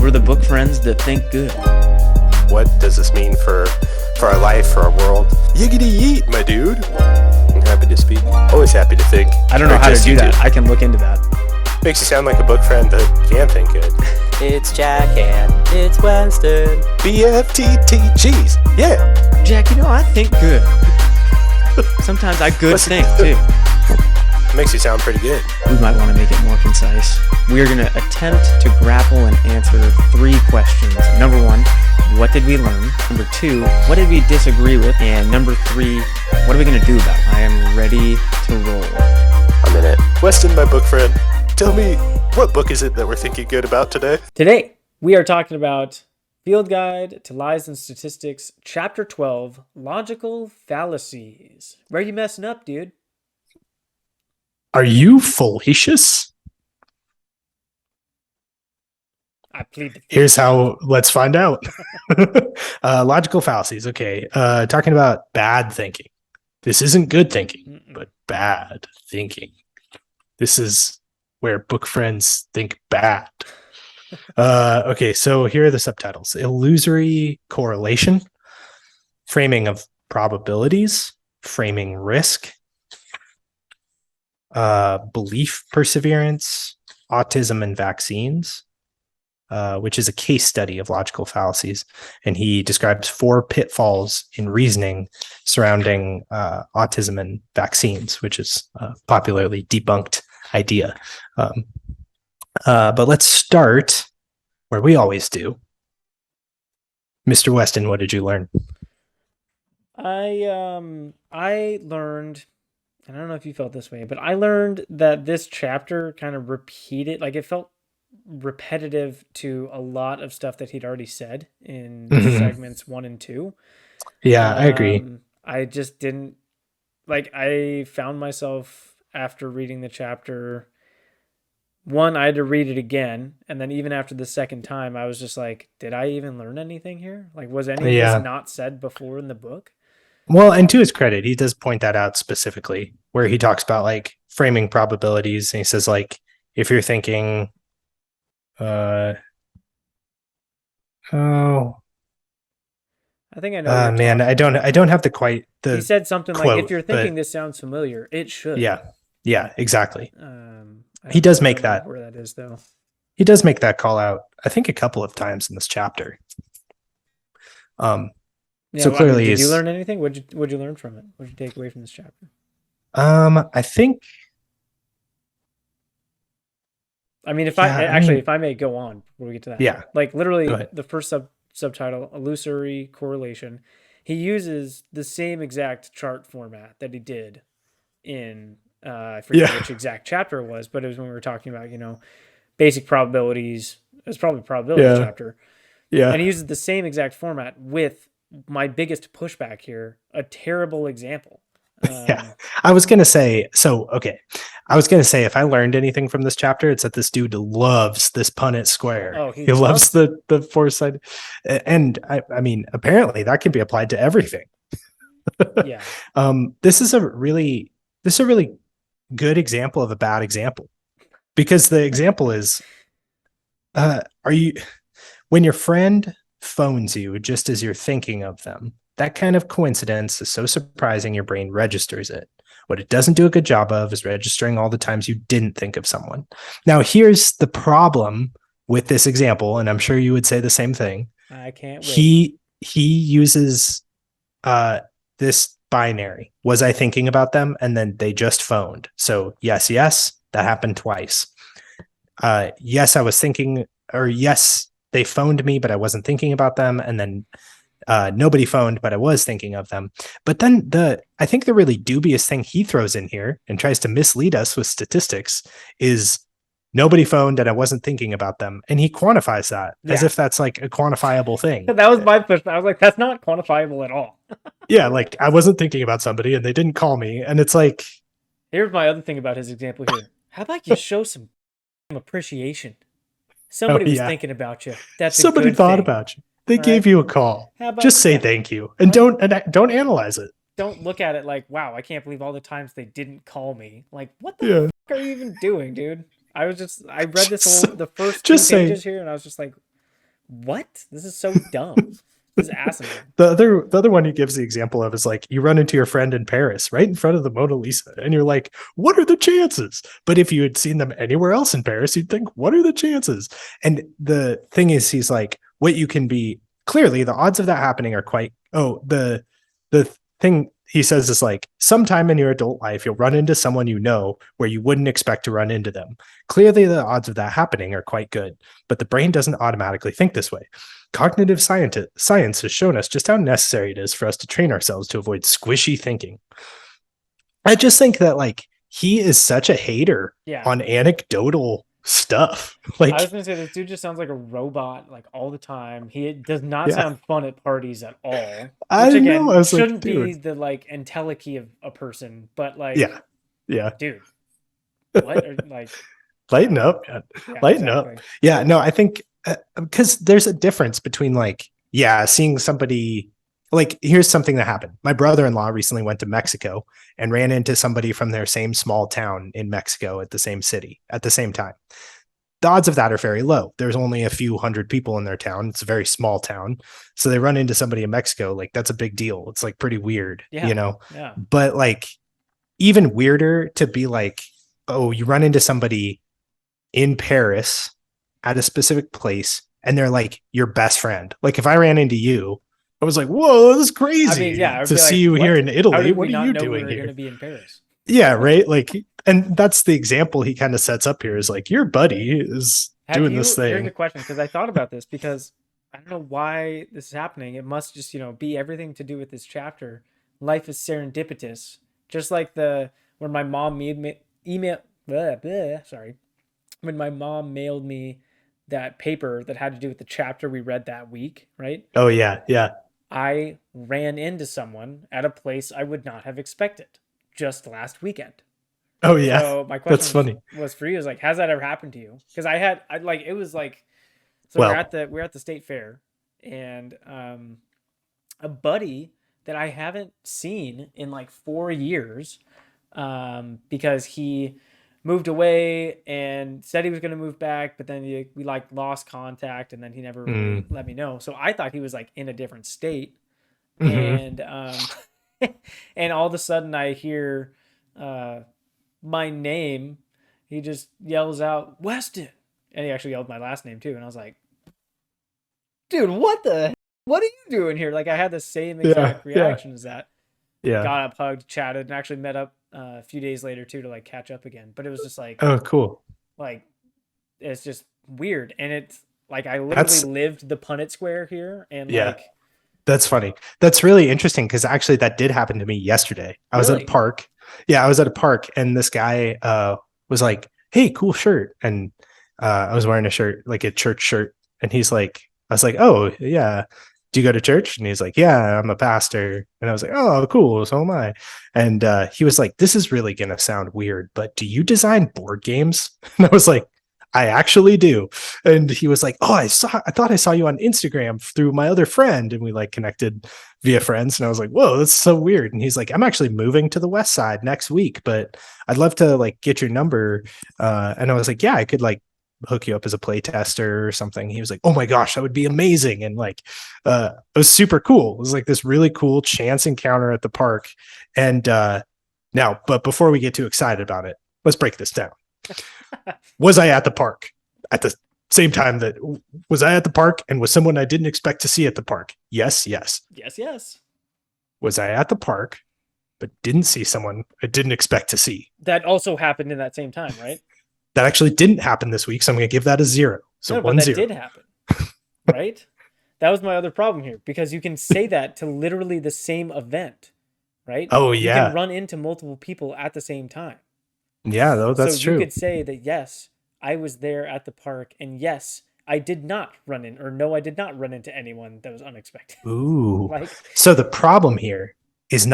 We're the book friends that think good. What does this mean for our life, for our world? Yiggity yeet, my dude. I'm happy to speak. Always happy to think. I don't know how to do that. I can look into that. Makes you sound like a book friend that can think good. It's Jack and it's Weston. BFTTGs. Yeah. Jack, I think good. Sometimes I good think, too. Makes you sound pretty good. We might want to make it more concise. We are going to attempt to grapple and answer 3 questions. Number 1, what did we learn? Number 2, what did we disagree with? And number 3, what are we going to do about it? I am ready to roll. I'm in it. Weston, my book friend, tell me, what book is it that we're thinking good about today? Today, we are talking about Field Guide to Lies and Statistics, Chapter 12, Logical Fallacies. Where are you messing up, dude? Are you fallacious? I plead the fifth. Here's how, let's find out. Logical fallacies. Okay. Talking about bad thinking. This isn't good thinking, but bad thinking. This is where book friends think bad. Okay. So here are the subtitles: illusory correlation, framing of probabilities, framing risk, belief perseverance, autism and vaccines, which is a case study of logical fallacies. And he describes 4 pitfalls in reasoning surrounding autism and vaccines, which is a popularly debunked idea. But let's start where we always do. Mr. Weston, what did you learn? I learned, and I don't know if you felt this way, but I learned that this chapter kind of repeated, like it felt repetitive to a lot of stuff that he'd already said in segments 1 and 2. Yeah, I agree. I just didn't, like, I found myself after reading the chapter, one, I had to read it again, and then even after the second time, I was just like, did I even learn anything here? Like, was any of this not said before in the book? Well, and to his credit, he does point that out specifically, where he talks about like framing probabilities, and he says like, if you're thinking, I think I know. Man, I don't have the He said something quote, like, if you're thinking this sounds familiar, it should. Yeah, exactly. He does make that. Where that is, though. He does make that call out, I think, a couple of times in this chapter. So clearly, did you learn anything? What'd you learn from it? What'd you take away from this chapter? I think. I mean, if I may go on before we get to that. Yeah. Like literally the first subtitle, illusory correlation. He uses the same exact chart format that he did in I forget which exact chapter it was, but it was when we were talking about, basic probabilities. It was probably a probability chapter. Yeah. And he uses the same exact format with my biggest pushback here, a terrible example. I was going to say, if I learned anything from this chapter, it's that this dude loves this Punnett square. Oh, he loves the foresight. And I mean, apparently that can be applied to everything. Yeah. This is a really good example of a bad example, because the example is, when your friend phones you just as you're thinking of them, that kind of coincidence is so surprising your brain registers it. What it doesn't do a good job of is registering all the times you didn't think of someone. Now, here's the problem with this example, and I'm sure you would say the same thing. I can't wait. He uses this binary. Was I thinking about them? And then they just phoned. So yes, that happened twice. Yes, I was thinking, or yes, they phoned me, but I wasn't thinking about them. And then nobody phoned, but I was thinking of them. But then I think the really dubious thing he throws in here and tries to mislead us with statistics is nobody phoned and I wasn't thinking about them. And he quantifies that as if that's like a quantifiable thing. That was my push. I was like, that's not quantifiable at all. Yeah, like I wasn't thinking about somebody and they didn't call me. And it's like, here's my other thing about his example here. How about you show some appreciation? Somebody was thinking about you. That's somebody thought about you. They gave you a call. Just say thank you and don't analyze it. Don't look at it like, wow, I can't believe all the times they didn't call me. Like, what the fuck are you even doing, dude? I read the first 2 pages here and I was just like, what? This is so dumb. This is asinine. The other one he gives the example of is like you run into your friend in Paris right in front of the Mona Lisa and you're like, what are the chances? But if you had seen them anywhere else in Paris, you'd think, what are the chances? And the thing is, he's like, what you can be clearly the odds of that happening are quite the thing he says is like sometime in your adult life you'll run into someone you know where you wouldn't expect to run into them. Clearly the odds of that happening are quite good, but the brain doesn't automatically think this way. Cognitive science has shown us just how necessary it is for us to train ourselves to avoid squishy thinking. I just think that like he is such a hater on anecdotal stuff. Like I was gonna say this dude just sounds like a robot like all the time. He does not sound fun at parties at all. I Which again know. I was shouldn't like, be the like entelechy of a person, but like dude. What are, like lighten up, man. Lighten up. Yeah, no, I think because there's a difference between like, seeing somebody like here's something that happened. My brother-in-law recently went to Mexico and ran into somebody from their same small town in Mexico at the same city at the same time. The odds of that are very low. There's only a few hundred people in their town. It's a very small town. So they run into somebody in Mexico, like that's a big deal. It's like pretty weird, you know? Yeah. But like even weirder to be like, oh, you run into somebody in Paris at a specific place and they're like your best friend. Like if I ran into you, I was like, whoa, this is crazy to see you here in Italy. What are you doing here? Going to be in Paris. Yeah, right. Like, and that's the example he kind of sets up here is like your buddy is doing this thing. Here's the question, because I thought about this because I don't know why this is happening. It must just, be everything to do with this chapter. Life is serendipitous. Just like when my mom when my mom mailed me that paper that had to do with the chapter we read that week, right? Oh, yeah. Yeah. I ran into someone at a place I would not have expected just last weekend. Oh, yeah. So my question That's funny. was for you is like, has that ever happened to you? Because we're at the state fair and a buddy that I haven't seen in like 4 years because he moved away and said he was going to move back, but then we like lost contact and then he never really let me know. So I thought he was like in a different state. And and all of a sudden I hear my name. He just yells out Weston, and he actually yelled my last name too. And I was like, dude, what are you doing here? Like I had the same exact reaction as that. Yeah. Got up, hugged, chatted, and actually met up a few days later too to like catch up again. But it was just like, oh, cool. Like it's just weird. And it's like I literally lived the Punnett Square here, and like that's funny. That's really interesting because actually that did happen to me yesterday. I was at a park. Yeah, I was at a park and this guy was like, hey, cool shirt. And I was wearing a shirt, like a church shirt. And he's like, I was like, oh, yeah. Do you go to church? And he's like, yeah, I'm a pastor. And I was like, oh, cool. So am I. And he was like, this is really going to sound weird, but do you design board games? And I was like, I actually do. And he was like, oh, I thought I saw you on Instagram through my other friend. And we like connected via friends. And I was like, whoa, that's so weird. And he's like, I'm actually moving to the West Side next week, but I'd love to like get your number. And I was like, yeah, I could like hook you up as a play tester or something. He was like, oh my gosh, that would be amazing. And like, it was super cool. It was like this really cool chance encounter at the park. And but before we get too excited about it, let's break this down. Was I at the park at the same time was I at the park and was someone I didn't expect to see at the park? Yes. Was I at the park, but didn't see someone I didn't expect to see? That also happened in that same time, right? That actually didn't happen this week, so I'm going to give that a 0. So 1-0. That did happen, right? That was my other problem here, because you can say that to literally the same event, right? Oh, yeah. You can run into multiple people at the same time. Yeah, though, that's true. So you could say that, yes, I was there at the park, and yes, I did not run in, or no, I did not run into anyone that was unexpected. Ooh. So the problem here is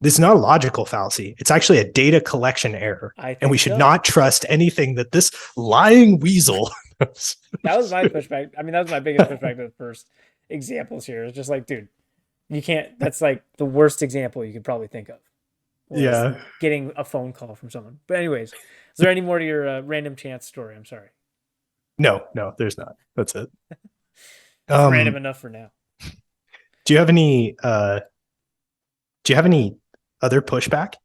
this is not a logical fallacy. It's actually a data collection error. And we should not trust anything that this lying weasel. That was my pushback. I mean, that was my biggest pushback to the first examples here. It's just like, dude, you can't, that's like the worst example you could probably think of. Yeah. Getting a phone call from someone. But anyways, is there any more to your random chance story? I'm sorry. No, there's not. That's it. It's random Um, enough for now. do you have any other pushback?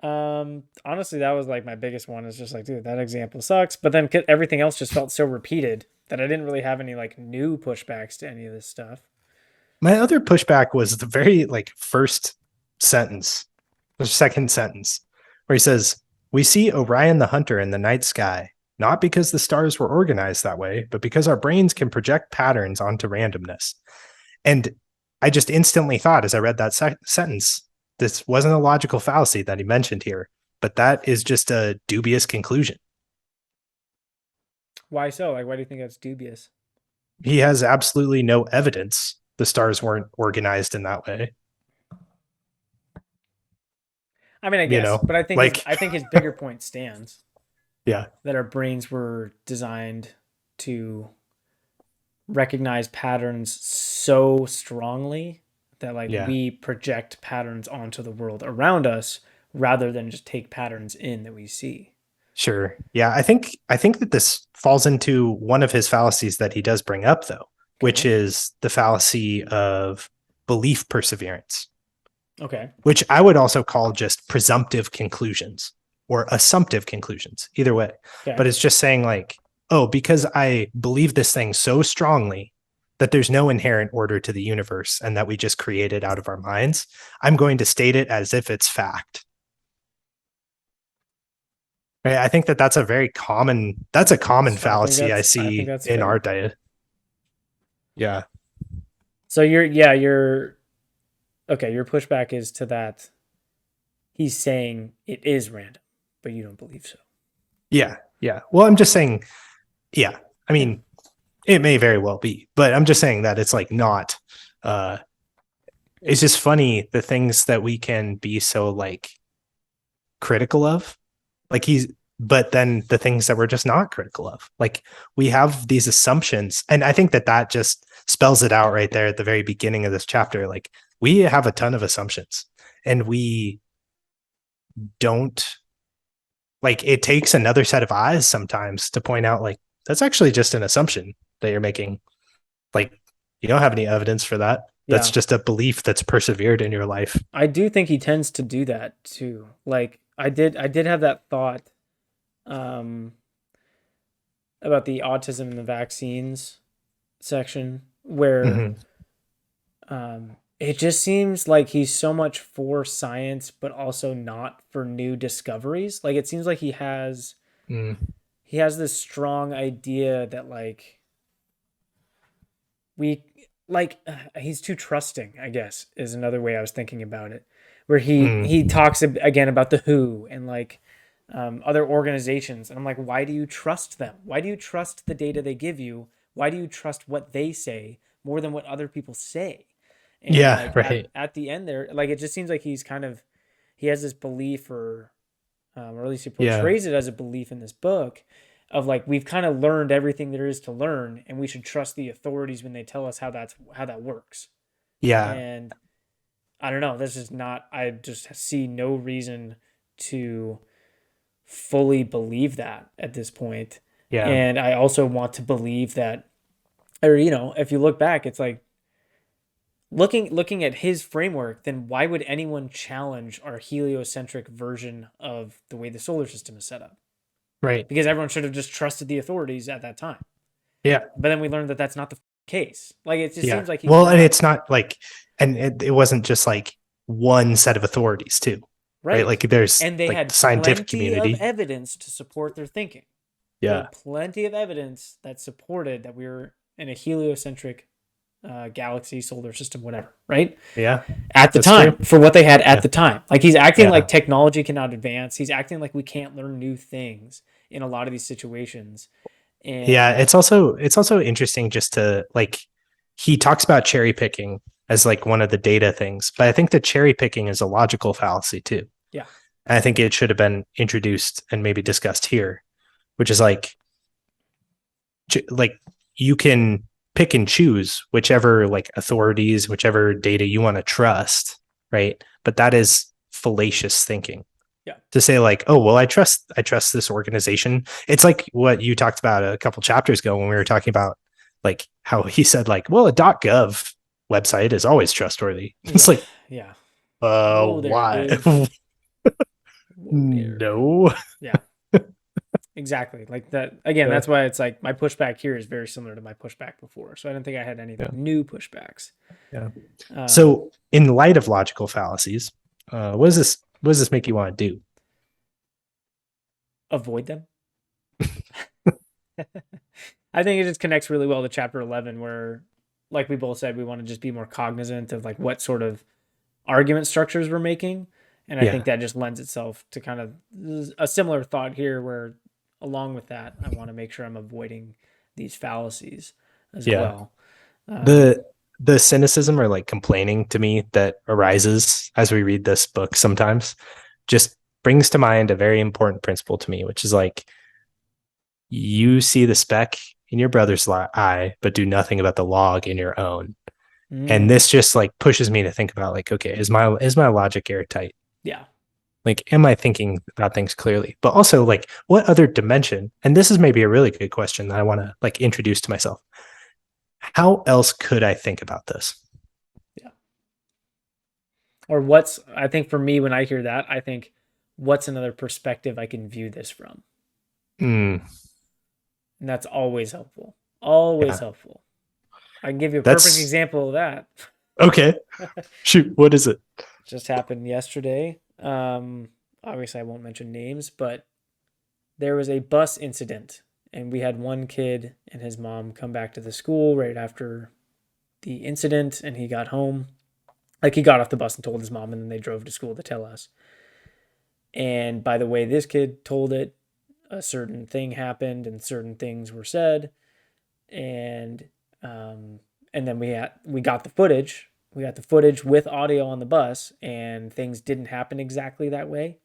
Honestly, that was like my biggest one. Is just like, dude, that example sucks. But then everything else just felt so repeated that I didn't really have any like new pushbacks to any of this stuff. My other pushback was the very like first sentence, the second sentence, where he says, "We see Orion the Hunter in the night sky, not because the stars were organized that way, but because our brains can project patterns onto randomness." And I just instantly thought, as I read that sentence, this wasn't a logical fallacy that he mentioned here, but that is just a dubious conclusion. Why so? Like, why do you think that's dubious? He has absolutely no evidence the stars weren't organized in that way. I mean, I You guess, know, but like, I think his bigger point stands yeah, that our brains were designed to recognize patterns so strongly that like yeah, we project patterns onto the world around us rather than just take patterns in that we see. sure. Yeah, I think that this falls into one of his fallacies that he does bring up though, which Okay. is the fallacy of belief perseverance, Okay. which I would also call just presumptive conclusions or assumptive conclusions, either way. Okay. But it's just saying, like, oh, because I believe this thing so strongly that there's no inherent order to the universe and that we just create it out of our minds, I'm going to state it as if it's fact. Right? I think that that's a common fallacy I I think see that's in fair. our diet. Yeah. So you're okay, your pushback is to that he's saying it is random, but you don't believe so. Yeah. Yeah. Well, I'm just saying, yeah. I mean, it may very well be, but I'm just saying that it's like not, it's just funny the things that we can be so like critical of. Like but then the things that we're just not critical of. Like we have these assumptions. And I think that that just spells it out right there at the very beginning of this chapter. Like we have a ton of assumptions and we don't, like, it takes another set of eyes sometimes to point out, like, that's actually just an assumption that you're making. Like, you don't have any evidence for that. That's Yeah. just a belief that's persevered in your life. I do think he tends to do that too. Like I did have that thought um about the autism and the vaccines section where Mhm. it just seems like he's so much for science but also not for new discoveries. Like it seems like Mm. he has this strong idea that like we he's too trusting, I guess, is another way I was thinking about it, where he Mm. talks again about the WHO and like other organizations, and I'm like, why do you trust them? Why do you trust the data they give you? Why do you trust what they say more than what other people say? And Yeah, like right. at the end there, like it just seems like he has this belief, or at least he Yeah. portrays it as a belief in this book, of like we've kind of learned everything there is to learn, and we should trust the authorities when they tell us how that works. Yeah. And I don't know. This is not. I just see no reason to fully believe that at this point. Yeah. And I also want to believe that, or if you look back, it's like looking at his framework, then why would anyone challenge our heliocentric version of the way the solar system is set up? Right. Because everyone should have just trusted the authorities at that time. Yeah. But then we learned that that's not the case. Like it just Yeah. seems like he's Well, not, and it's not like, and it wasn't just like one set of authorities too. Right. Like there's and they like had the scientific plenty community. of evidence to support their thinking. They Yeah. had plenty of evidence that supported that we were in a heliocentric galaxy, solar system, whatever, right? Yeah. At the That's time, true. for what they had at Yeah. the time. Like he's acting Yeah. like technology cannot advance. He's acting like we can't learn new things in a lot of these situations. And Yeah, it's also interesting just to like, he talks about cherry picking as like one of the data things, but I think that cherry picking is a logical fallacy too. yeah, And I think it should have been introduced and maybe discussed here, which is like you can pick and choose whichever like authorities, whichever data you want to trust, right? But that is fallacious thinking. Yeah. To say like, oh, well, I trust this organization. It's like what you talked about a couple chapters ago when we were talking about like how he said like, well, a .gov website is always trustworthy. It's Yeah. like, Yeah. Whoa there, why? Dave. Whoa there. No. Yeah. Exactly. Like that again, Yeah. that's why it's like my pushback here is very similar to my pushback before. So I don't think I had any Yeah. new pushbacks. Yeah. Um, So in light of logical fallacies, what does this make you want to do? avoid them. I think it just connects really well to chapter 11 where like we both said we want to just be more cognizant of like what sort of argument structures we're making, and I Yeah. think that just lends itself to kind of a similar thought here where along with that I want to make sure I'm avoiding these fallacies as Yeah. well. The cynicism or like complaining to me that arises as we read this book sometimes just brings to mind a very important principle to me, which is like, you see the speck in your brother's eye, but do nothing about the log in your own. And this just like pushes me to think about like, okay, is my logic airtight? Yeah. Like, am I thinking about things clearly? But also like, what other dimension? And this is maybe a really good question that I want to like introduce to myself. How else could I think about this? Yeah. Or I think for me, when I hear that, I think, what's another perspective I can view this from? Mm, And that's always helpful. Always Yeah. helpful. I can give you a That's- perfect example of that. okay. Shoot. What is it? Just happened yesterday. Obviously, I won't mention names, but there was a bus incident, and we had one kid and his mom come back to the school right after the incident, and he got home. Like, he got off the bus and told his mom, and then they drove to school to tell us. And by the way this kid told it, a certain thing happened and certain things were said, and then we got the footage. We got the footage with audio on the bus, and things didn't happen exactly that way.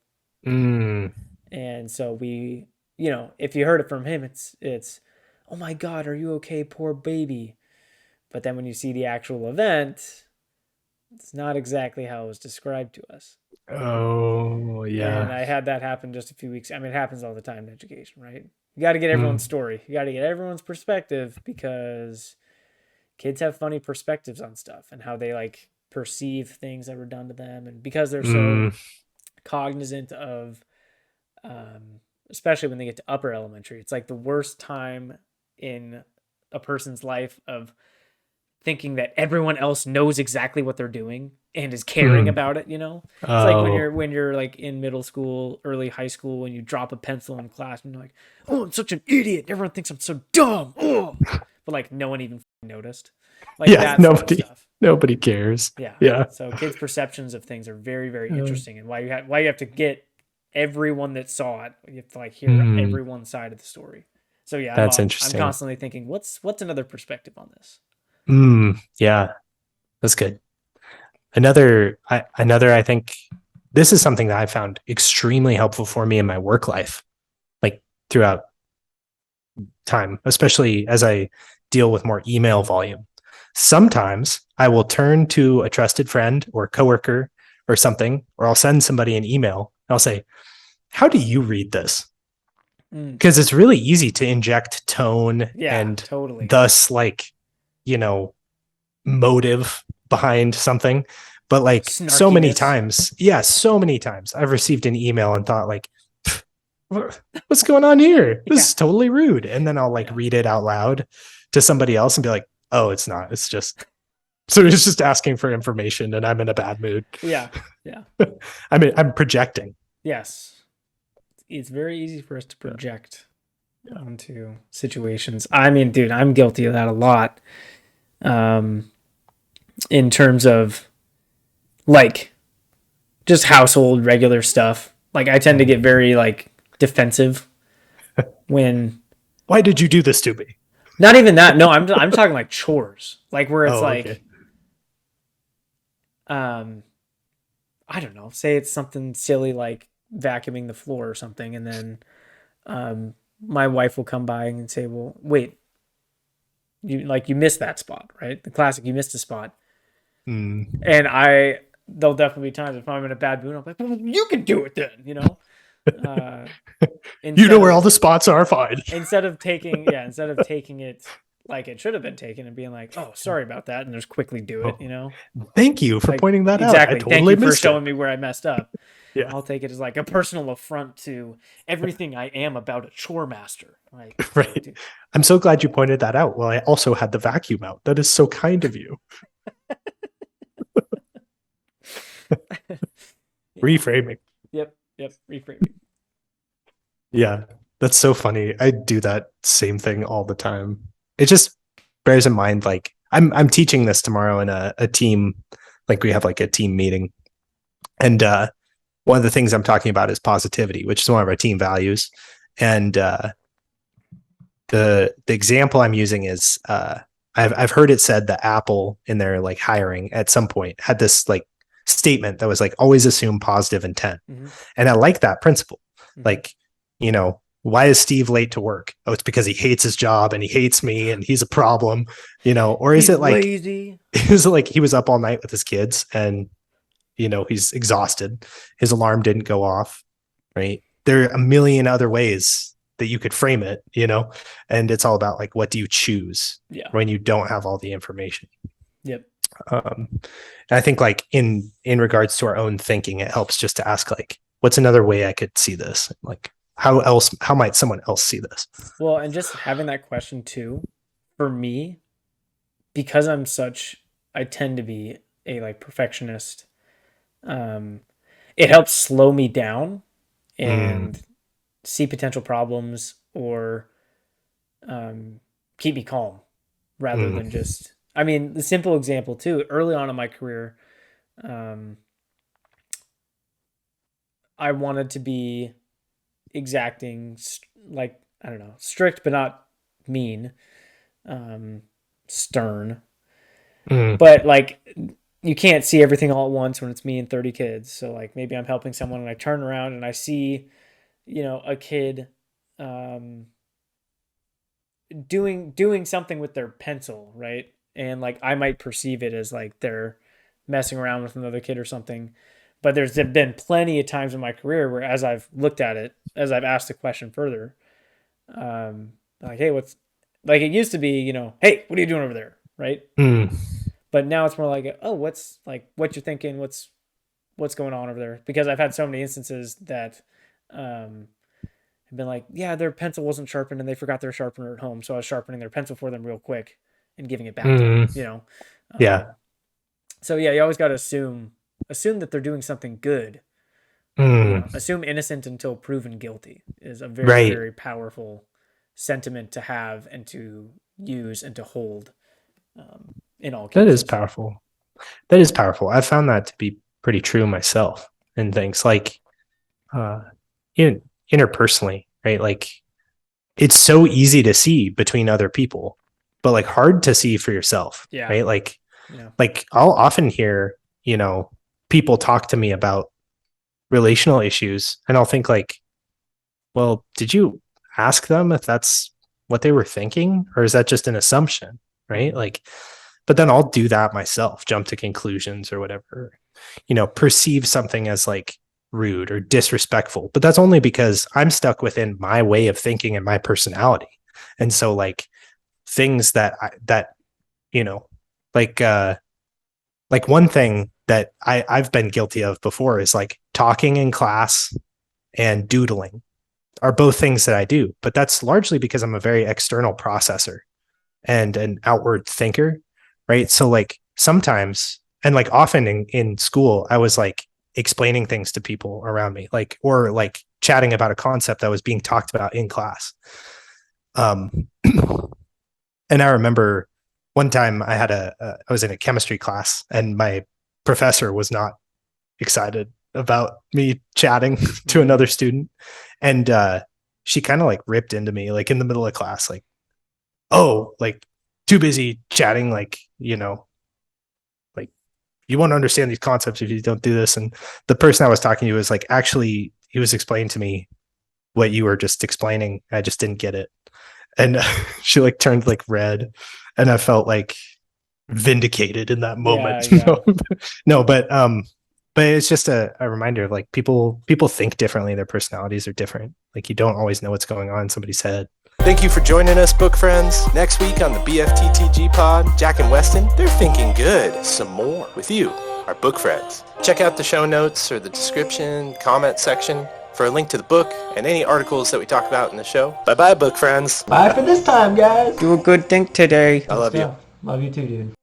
Mm, And so we, if you heard it from him, it's, oh my God, are you okay? Poor baby. But then when you see the actual event, it's not exactly how it was described to us. oh, And yeah. I had that happen just a few weeks. I mean, it happens all the time in education, right? You got to get everyone's story. You got to get everyone's perspective, because kids have funny perspectives on stuff and how they like perceive things that were done to them. And because they're so cognizant of, especially when they get to upper elementary, it's like the worst time in a person's life of thinking that everyone else knows exactly what they're doing and is caring about it. It's like when you're like in middle school, early high school, when you drop a pencil in class and you're like, oh, I'm such an idiot, everyone thinks I'm so dumb. Oh. But like no one even noticed. Like that sort of stuff. Nobody cares. Yeah. So kids' perceptions of things are very, very interesting, and why you have to get everyone that saw it. You have to like hear everyone's side of the story. So yeah, That's I'm interesting. constantly thinking, what's another perspective on this? Yeah, that's good. Another, I think this is something that I found extremely helpful for me in my work life, like throughout time, especially as I deal with more email volume. Sometimes I will turn to a trusted friend or coworker or something, or I'll send somebody an email and I'll say, how do you read this? Because it's really easy to inject tone and totally. thus like, motive behind something. But like so many times I've received an email and thought like, what's going on here? This is totally rude. And then I'll like read it out loud to somebody else and be like, oh, it's not. It's just, so it's just asking for information and I'm in a bad mood. Yeah. I'm projecting. Yes. It's very easy for us to project onto situations. I mean, dude, I'm guilty of that a lot. In terms of like just household regular stuff. Like I tend to get very like defensive when. Why did you do this to me? Not even that. No, I'm talking like chores. Like where it's like, I don't know, say it's something silly like vacuuming the floor or something. And then, my wife will come by and say, well, wait, you missed that spot, right? The classic, you missed a spot. And there'll definitely be times if I'm in a bad mood, I'm like, well, you can do it then, you know where all the spots are, fine. Instead of taking it like it should have been taken and being like, oh, sorry about that, and just quickly do it, Thank you for Like, pointing that out. exactly. I Thank totally you for missed showing it. me where I messed up. Yeah. I'll take it as like a personal affront to everything I am about a chore master. Like, Right. dude, I'm so glad you pointed that out. Well, I also had the vacuum out. That is so kind of you. Reframing. Yep. Reframing. Yeah. That's so funny. I do that same thing all the time. It just bears in mind, like I'm teaching this tomorrow in a team, like we have like a team meeting. And one of the things I'm talking about is positivity, which is one of our team values. And the example I'm using is I've heard it said that Apple in their like hiring at some point had this like statement that was like always assume positive intent. Mm-hmm. And I like that principle. Mm-hmm. Like, why is Steve late to work? Oh, it's because he hates his job and he hates me and he's a problem, or is it like lazy? Is it like he was up all night with his kids and he's exhausted, his alarm didn't go off, right? There are a million other ways that you could frame it, and it's all about like what do you choose when you don't have all the information. Yep. And I think like in regards to our own thinking, it helps just to ask like, what's another way I could see this? Like how might someone else see this? Well, and just having that question too, for me, because I tend to be a like perfectionist. It helps slow me down and see potential problems or keep me calm rather than just, the simple example too, early on in my career, I wanted to be exacting, like, I don't know, strict, but not mean, stern, but like, you can't see everything all at once when it's me and 30 kids. So like maybe I'm helping someone and I turn around and I see, a kid doing something with their pencil, right? And like I might perceive it as like they're messing around with another kid or something. But there's been plenty of times in my career where as I've looked at it, as I've asked the question further, like, hey, what's like it used to be, hey, what are you doing over there? Right. But now it's more like, oh, what's like what you're thinking, what's going on over there? Because I've had so many instances that have been like, yeah, their pencil wasn't sharpened and they forgot their sharpener at home, so I was sharpening their pencil for them real quick and giving it back to them, Yeah. So yeah, you always got to assume that they're doing something good. Assume innocent until proven guilty is a very, very powerful sentiment to have and to use and to hold in all cases. That is powerful. I found that to be pretty true myself in things like interpersonally, right? Like it's so easy to see between other people, but like hard to see for yourself, right? Like I'll often hear, people talk to me about relational issues and I'll think like, well, did you ask them if that's what they were thinking or is that just an assumption, right? Like, but then I'll do that myself, jump to conclusions or whatever, perceive something as like rude or disrespectful, but that's only because I'm stuck within my way of thinking and my personality. And so like things that like one thing that I've been guilty of before is like talking in class and doodling are both things that I do, but that's largely because I'm a very external processor and an outward thinker, right? So like sometimes, and like often in school, I was like explaining things to people around me, like, or like chatting about a concept that was being talked about in class. And I remember one time I was in a chemistry class and my professor was not excited about me chatting to another student. And she kind of like ripped into me like in the middle of class, like, oh, like too busy chatting, like, like you won't understand these concepts if you don't do this. And the person I was talking to was like, actually, he was explaining to me what you were just explaining. I just didn't get it. And she like turned like red and I felt like vindicated in that moment. Yeah. No, but it's just a reminder of like people think differently. Their personalities are different. Like you don't always know what's going on in somebody's head. Thank you for joining us, book friends. Next week on the BFTTG pod, Jack and Weston, they're thinking good. Some more with you, our book friends. Check out the show notes or the description, comment section for a link to the book and any articles that we talk about in the show. Bye-bye, book friends. Bye for this time, guys. Do a good thing today. I love you. Love you too, dude.